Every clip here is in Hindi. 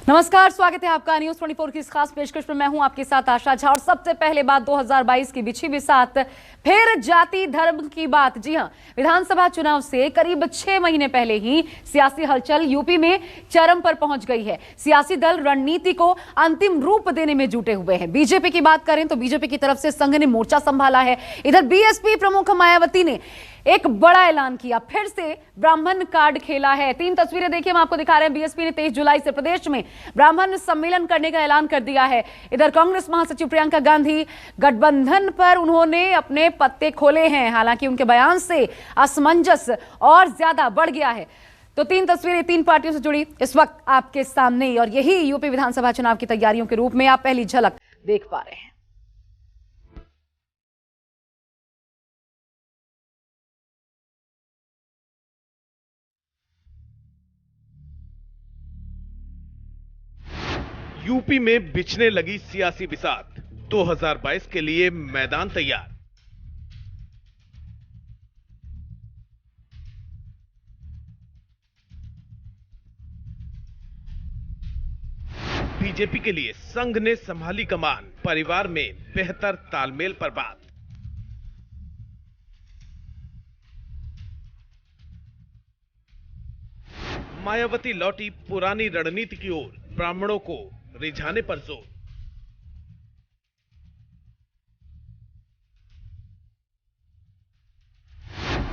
नमस्कार, स्वागत है आपका न्यूज 24 की इस खास पेशकश में। मैं हूं आपके साथ आशा झा। और सबसे पहले बात 2022 की बिछी बिसात, फिर जाति धर्म की बात। जी हां, विधानसभा चुनाव से करीब 6 महीने पहले ही सियासी हलचल यूपी में चरम पर पहुंच गई है। सियासी दल रणनीति को अंतिम रूप देने में जुटे हुए हैं। बीजेपी की बात करें तो बीजेपी की तरफ से संघ ने मोर्चा संभाला है। इधर बीएसपी प्रमुख मायावती ने एक बड़ा ऐलान किया, फिर से ब्राह्मण कार्ड खेला है। 3 तस्वीरें देखिए, हम आपको दिखा रहे हैं। बीएसपी ने 23 जुलाई से प्रदेश में ब्राह्मण सम्मेलन करने का ऐलान कर दिया है। इधर कांग्रेस महासचिव प्रियंका गांधी गठबंधन पर उन्होंने अपने पत्ते खोले हैं। हालांकि उनके बयान से असमंजस और ज्यादा बढ़ गया है। तो 3 तस्वीरें 3 पार्टियों से जुड़ी इस वक्त आपके सामने, और यही यूपी विधानसभा चुनाव की तैयारियों के रूप में आप पहली झलक देख पा रहे हैं। यूपी में बिछने लगी सियासी बिसात, 2022 के लिए मैदान तैयार। बीजेपी के लिए संघ ने संभाली कमान, परिवार में बेहतर तालमेल पर बात। मायावती लौटी पुरानी रणनीति की ओर, ब्राह्मणों को रिझाने पर जोर।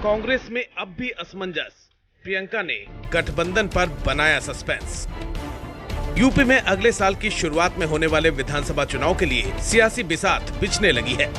कांग्रेस में अब भी असमंजस, प्रियंका ने गठबंधन पर बनाया सस्पेंस। यूपी में अगले साल की शुरुआत में होने वाले विधानसभा चुनाव के लिए सियासी बिसात बिछने लगी है।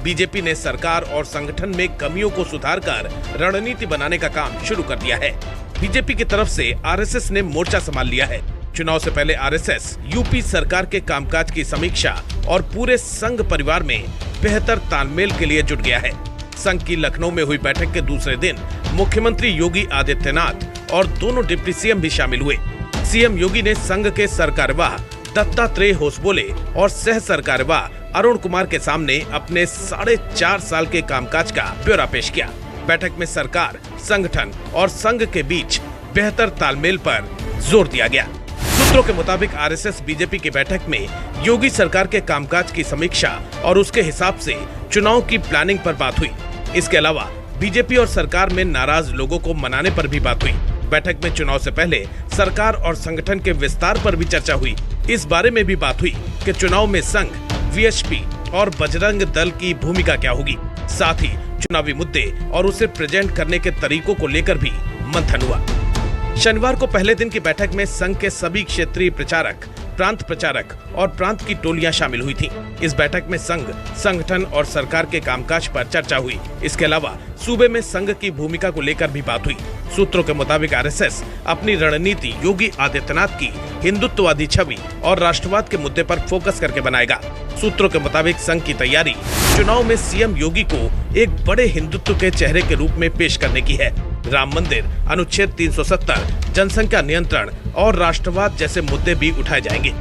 बीजेपी ने सरकार और संगठन में कमियों को सुधार कर रणनीति बनाने का काम शुरू कर दिया है। बीजेपी की तरफ से आरएसएस ने मोर्चा संभाल लिया है। चुनाव से पहले आरएसएस यूपी सरकार के कामकाज की समीक्षा और पूरे संघ परिवार में बेहतर तालमेल के लिए जुट गया है। संघ की लखनऊ में हुई बैठक के दूसरे दिन मुख्यमंत्री योगी आदित्यनाथ और दोनों डिप्टी सीएम भी शामिल हुए। सीएम योगी ने संघ के सरकार्यवाह दत्तात्रेय होसबोले और सह सरकार्यवाह अरुण कुमार के सामने अपने 4.5 साल के कामकाज का ब्यौरा पेश किया। बैठक में सरकार, संगठन और संघ के बीच बेहतर तालमेल पर जोर दिया गया। सूत्रों के मुताबिक आरएसएस बीजेपी की बैठक में योगी सरकार के कामकाज की समीक्षा और उसके हिसाब से चुनाव की प्लानिंग पर बात हुई। इसके अलावा बीजेपी और सरकार में नाराज लोगों को मनाने पर भी बात हुई। बैठक में चुनाव से पहले सरकार और संगठन के विस्तार पर भी चर्चा हुई। इस बारे में भी बात हुई कि चुनाव में संघ, वीएचपी और बजरंग दल की भूमिका क्या होगी। साथ ही चुनावी मुद्दे और उसे प्रेजेंट करने के तरीकों को लेकर भी मंथन हुआ। शनिवार को पहले दिन की बैठक में संघ के सभी क्षेत्रीय प्रचारक, प्रांत प्रचारक और प्रांत की टोलियां शामिल हुई थीं। इस बैठक में संघ, संगठन और सरकार के कामकाज पर चर्चा हुई। इसके अलावा सूबे में संघ की भूमिका को लेकर भी बात हुई। सूत्रों के मुताबिक आरएसएस अपनी रणनीति योगी आदित्यनाथ की हिंदुत्ववादी छवि और राष्ट्रवाद के मुद्दे पर फोकस करके बनाएगा। सूत्रों के मुताबिक संघ की तैयारी चुनाव में सीएम योगी को एक बड़े हिंदुत्व के चेहरे के रूप में पेश करने की है। राम मंदिर, अनुच्छेद 370, जनसंख्या नियंत्रण और राष्ट्रवाद जैसे मुद्दे भी उठाए जाएंगे।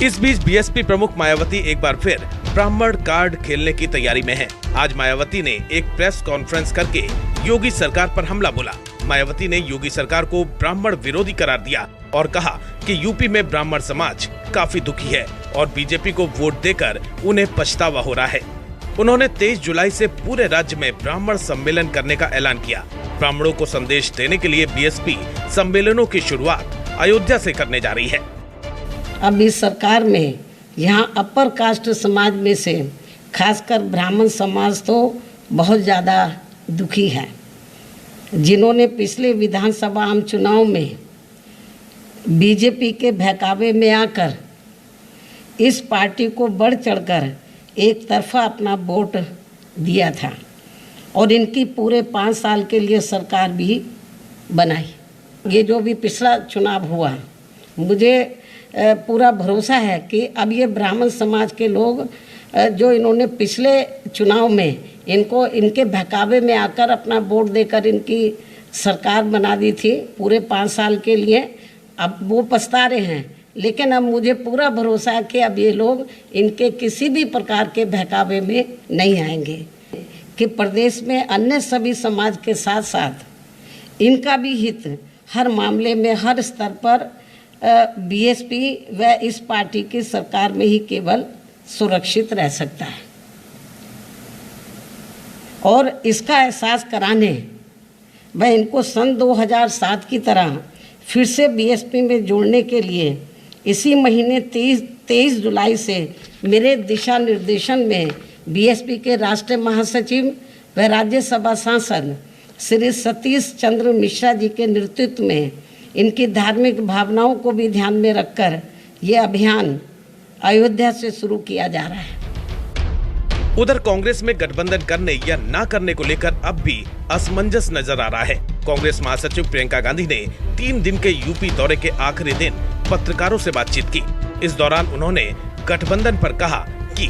इस बीच बीएसपी प्रमुख मायावती एक बार फिर ब्राह्मण कार्ड खेलने की तैयारी में है। आज मायावती ने एक प्रेस कॉन्फ्रेंस करके योगी सरकार पर हमला बोला। मायावती ने योगी सरकार को ब्राह्मण विरोधी करार दिया और कहा कि यूपी में ब्राह्मण समाज काफी दुखी है और बीजेपी को वोट देकर उन्हें पछतावा हो रहा है। उन्होंने 23 जुलाई से पूरे राज्य में ब्राह्मण सम्मेलन करने का ऐलान किया। ब्राह्मणों को संदेश देने के लिए बीएसपी सम्मेलनों की शुरुआत अयोध्या से करने जा रही है। अब इस सरकार में यहाँ अपर कास्ट समाज में से खासकर ब्राह्मण समाज तो बहुत ज़्यादा दुखी है, जिन्होंने पिछले विधानसभा आम चुनाव में बीजेपी के बहकावे में आकर इस पार्टी को बढ़ चढ़कर एक तरफा अपना वोट दिया था और इनकी पूरे 5 साल के लिए सरकार भी बनाई। ये जो भी पिछला चुनाव हुआ, मुझे पूरा भरोसा है कि अब ये ब्राह्मण समाज के लोग जो इन्होंने पिछले चुनाव में इनको इनके बहकावे में आकर अपना वोट देकर इनकी सरकार बना दी थी पूरे 5 साल के लिए, अब वो पछता रहे हैं। लेकिन अब मुझे पूरा भरोसा है कि अब ये लोग इनके किसी भी प्रकार के बहकावे में नहीं आएंगे, कि प्रदेश में अन्य सभी समाज के साथ साथ इनका भी हित हर मामले में हर स्तर पर बीएसपी व इस पार्टी की सरकार में ही केवल सुरक्षित रह सकता है। और इसका एहसास कराने व इनको सन 2007 की तरह फिर से बीएसपी में जोड़ने के लिए इसी महीने 23 जुलाई से मेरे दिशा निर्देशन में बीएसपी के राष्ट्रीय महासचिव व राज्यसभा सांसद श्री सतीश चंद्र मिश्रा जी के नेतृत्व में इनकी धार्मिक भावनाओं को भी ध्यान में रखकर ये अभियान अयोध्या से शुरू किया जा रहा है। उधर कांग्रेस में गठबंधन करने या ना करने को लेकर अब भी असमंजस नजर आ रहा है। कांग्रेस महासचिव प्रियंका गांधी ने 3 दिन के यूपी दौरे के आखिरी दिन पत्रकारों से बातचीत की। इस दौरान उन्होंने गठबंधन पर कहा कि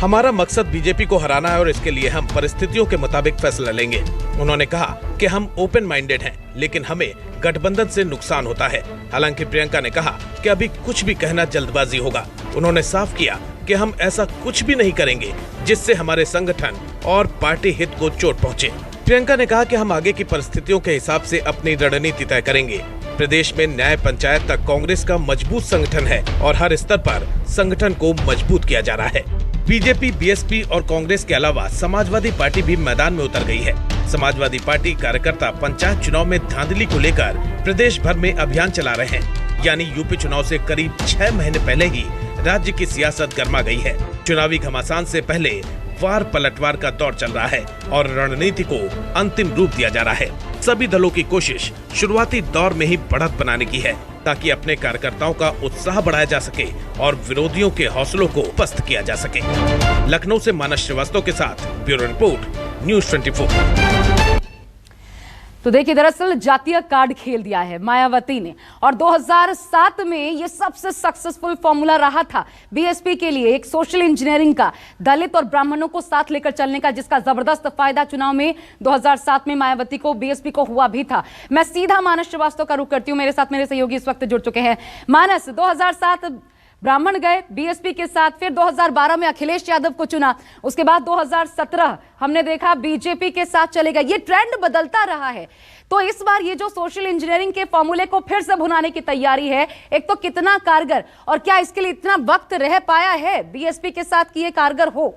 हमारा मकसद बीजेपी को हराना है और इसके लिए हम परिस्थितियों के मुताबिक फैसला लेंगे। उन्होंने कहा कि हम ओपन माइंडेड हैं, लेकिन हमें गठबंधन से नुकसान होता है। हालांकि प्रियंका ने कहा कि अभी कुछ भी कहना जल्दबाजी होगा। उन्होंने साफ किया कि हम ऐसा कुछ भी नहीं करेंगे जिससे हमारे संगठन और पार्टी हित को चोट पहुंचे। प्रियंका ने कहा कि हम आगे की परिस्थितियों के हिसाब से अपनी रणनीति तय करेंगे। प्रदेश में न्याय पंचायत तक कांग्रेस का मजबूत संगठन है और हर स्तर पर संगठन को मजबूत किया जा रहा है। बीजेपी, बीएसपी और कांग्रेस के अलावा समाजवादी पार्टी भी मैदान में उतर गई है। समाजवादी पार्टी कार्यकर्ता पंचायत चुनाव में धांधली को लेकर प्रदेश भर में अभियान चला रहे हैं। यानी यूपी चुनाव से करीब 6 महीने पहले ही राज्य की सियासत गर्मा गई है। चुनावी घमासान से पहले वार पलटवार का दौर चल रहा है और रणनीति को अंतिम रूप दिया जा रहा है। सभी दलों की कोशिश शुरुआती दौर में ही बढ़त बनाने की है, ताकि अपने कार्यकर्ताओं का उत्साह बढ़ाया जा सके और विरोधियों के हौसलों को पस्त किया जा सके। लखनऊ से मानस श्रीवास्तव के साथ ब्यूरो रिपोर्ट, न्यूज़ 24। तो देखिए, दरअसल जातीय कार्ड खेल दिया है मायावती ने और 2007 में ये सबसे सक्सेसफुल फॉर्मूला रहा था बीएसपी के लिए, एक सोशल इंजीनियरिंग का, दलित और ब्राह्मणों को साथ लेकर चलने का, जिसका जबरदस्त फायदा चुनाव में 2007 में मायावती को, बीएसपी को हुआ भी था। मैं सीधा मानस श्रीवास्तव का रुख करती हूँ। मेरे साथ मेरे सहयोगी इस वक्त जुड़ चुके हैं। मानस, 2007 ब्राह्मण गए बीएसपी के साथ, फिर 2012 में अखिलेश यादव को चुना, उसके बाद 2017 हमने देखा बीजेपी के साथ चले गए। ये ट्रेंड बदलता रहा है। तो इस बार ये जो सोशल इंजीनियरिंग के फॉर्मूले को फिर से भुनाने की तैयारी है, एक तो कितना कारगर, और क्या इसके लिए इतना वक्त रह पाया है बीएसपी के साथ कि ये कारगर हो?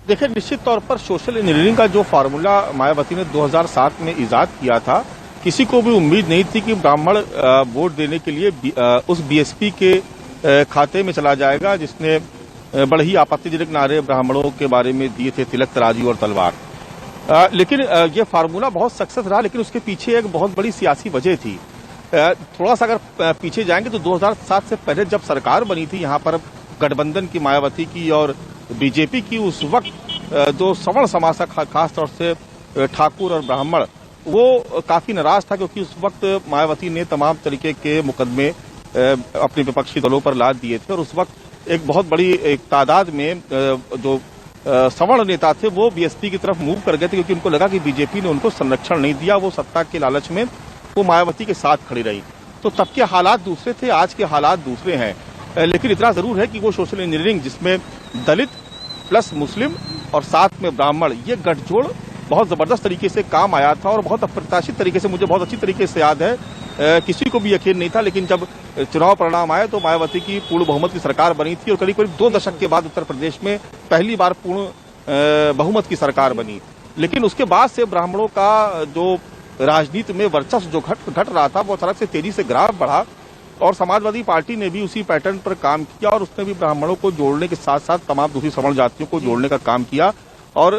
देखिए, निश्चित तौर पर सोशल इंजीनियरिंग का जो फार्मूला मायावती ने 2007 में इजाद किया था, किसी को भी उम्मीद नहीं थी कि ब्राह्मण वोट देने के लिए उस बीएसपी के खाते में चला जाएगा, जिसने बड़े ही आपत्तिजनक नारे ब्राह्मणों के बारे में दिए थे, तिलक, तराजू और तलवार। लेकिन ये फार्मूला बहुत सक्सेस रहा, लेकिन उसके पीछे एक बहुत बड़ी सियासी वजह थी। थोड़ा सा अगर पीछे जाएंगे तो 2007 से पहले जब सरकार बनी थी यहाँ पर गठबंधन की, मायावती की और बीजेपी की, उस वक्त जो सवर्ण समाज का, खासतौर से ठाकुर और ब्राह्मण, वो काफी नाराज था, क्योंकि उस वक्त मायावती ने तमाम तरीके के मुकदमे अपने विपक्षी दलों पर लाद दिए थे और उस वक्त एक बहुत बड़ी एक तादाद में जो सवर्ण नेता थे वो बीएसपी की तरफ मूव कर गए थे, क्योंकि उनको लगा कि बीजेपी ने उनको संरक्षण नहीं दिया, वो सत्ता के लालच में वो मायावती के साथ खड़ी रही। तो तब के हालात दूसरे थे, आज के हालात दूसरे हैं। लेकिन इतना जरूर है कि वो सोशल इंजीनियरिंग जिसमें दलित प्लस मुस्लिम और साथ में ब्राह्मण, ये गठजोड़ बहुत जबरदस्त तरीके से काम आया था और बहुत अप्रत्याशित तरीके से, मुझे बहुत अच्छी तरीके से याद है, किसी को भी यकीन नहीं था, लेकिन जब चुनाव परिणाम आए तो मायावती की पूर्ण बहुमत की सरकार बनी थी और करीब करीब 2 दशक के बाद उत्तर प्रदेश में पहली बार पूर्ण बहुमत की सरकार बनी। लेकिन उसके बाद से ब्राह्मणों का जो राजनीति में वर्चस्व जो घट रहा था, वो अचानक से तेजी से ग्राफ बढ़ा और समाजवादी पार्टी ने भी उसी पैटर्न पर काम किया और उसने भी ब्राह्मणों को जोड़ने के साथ साथ तमाम दूसरी सवर्ण जातियों को जोड़ने का काम किया। और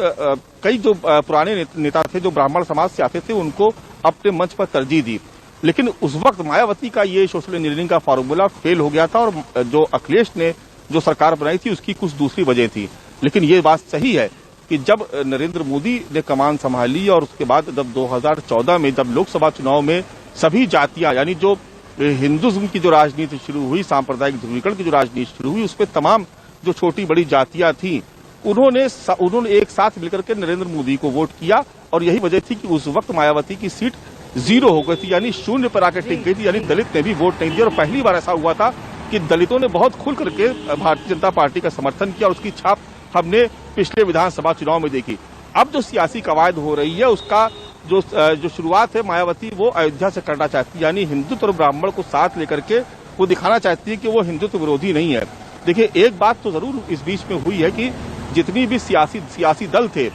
कई जो पुराने नेता थे जो ब्राह्मण समाज से आते थे, उनको अपने मंच पर तरजीह दी। लेकिन उस वक्त मायावती का ये सोशल इंजीनियरिंग का फार्मूला फेल हो गया था और जो अखिलेश ने जो सरकार बनाई थी उसकी कुछ दूसरी वजह थी। लेकिन ये बात सही है कि जब नरेंद्र मोदी ने कमान संभाली और उसके बाद जब 2014 में जब लोकसभा चुनाव में सभी जातियां, यानी जो हिंदुज्म की जो राजनीति शुरू हुई, सांप्रदायिक ध्रुवीकरण की जो राजनीति शुरू हुई, उसमें तमाम जो छोटी बड़ी जातियां थी उन्होंने एक साथ मिलकर के नरेंद्र मोदी को वोट किया और यही वजह थी कि उस वक्त मायावती की सीट 0 हो गई थी, यानी शून्य पर आकर टिक गई थी, यानी दलित ने भी वोट नहीं दिया। और पहली बार ऐसा हुआ था कि दलितों ने बहुत खुल करके भारतीय जनता पार्टी का समर्थन किया और उसकी छाप हमने पिछले विधानसभा चुनाव में देखी। अब जो सियासी कवायद हो रही है उसका जो शुरुआत है मायावती वो अयोध्या से करना चाहती है, यानी हिंदुत्व और ब्राह्मण को साथ लेकर के वो दिखाना चाहती है कि वो हिंदुत्व विरोधी नहीं है। देखिए एक बात तो जरूर इस बीच में हुई है कि जितनी भी सियासी दल थे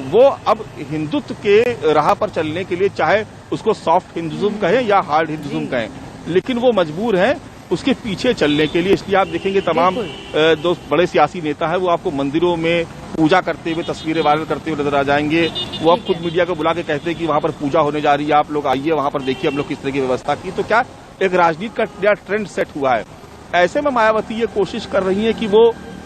वो अब हिंदुत्व के राह पर चलने के लिए, चाहे उसको सॉफ्ट हिंदुज्म कहें या हार्ड हिंदुज्म कहें, लेकिन वो मजबूर हैं उसके पीछे चलने के लिए। इसलिए आप देखेंगे तमाम जो बड़े सियासी नेता हैं वो आपको मंदिरों में पूजा करते हुए, तस्वीरें वायरल करते हुए नजर आ जाएंगे। वो अब खुद मीडिया को बुला के कहते हैं कि वहां पर पूजा होने जा रही है, आप लोग आइए वहां पर देखिए हम लोग किस तरह की व्यवस्था की। तो क्या एक राजनीति का नया ट्रेंड सेट हुआ है। ऐसे में मायावती ये कोशिश कर रही है कि वो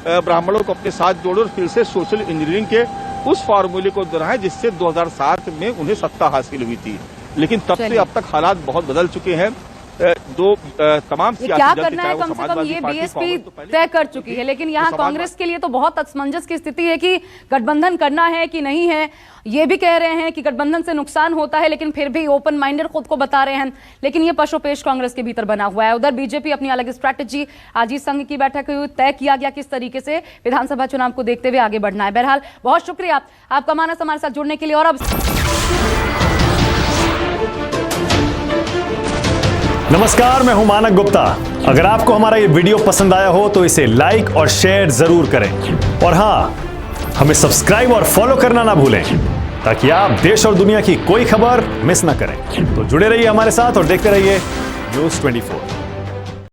ब्राह्मणों को अपने साथ जोड़े और फिर से सोशल इंजीनियरिंग के उस फार्मूले को दोहराए जिससे 2007 में उन्हें सत्ता हासिल हुई थी। लेकिन तब से अब तक हालात बहुत बदल चुके हैं। तमाम क्या करना है कम से कम ये बीएसपी तय कर चुकी है, लेकिन यहाँ कांग्रेस के लिए तो बहुत असमंजस की स्थिति है कि गठबंधन करना है कि नहीं है। ये भी कह रहे हैं कि गठबंधन से नुकसान होता है, लेकिन फिर भी ओपन माइंडेड खुद को बता रहे हैं। लेकिन ये पशोपेश कांग्रेस के भीतर बना हुआ है। उधर बीजेपी अपनी अलग स्ट्रैटेजी, आज ही संघ की बैठक तय किया गया किस तरीके से विधानसभा चुनाव को देखते हुए आगे बढ़ना है। बहरहाल बहुत शुक्रिया आपका मानस हमारे साथ जुड़ने के लिए। और अब नमस्कार, मैं हूं मानक गुप्ता। अगर आपको हमारा ये वीडियो पसंद आया हो तो इसे लाइक और शेयर जरूर करें, और हां, हमें सब्सक्राइब और फॉलो करना ना भूलें ताकि आप देश और दुनिया की कोई खबर मिस ना करें। तो जुड़े रहिए हमारे साथ और देखते रहिए न्यूज़ 24।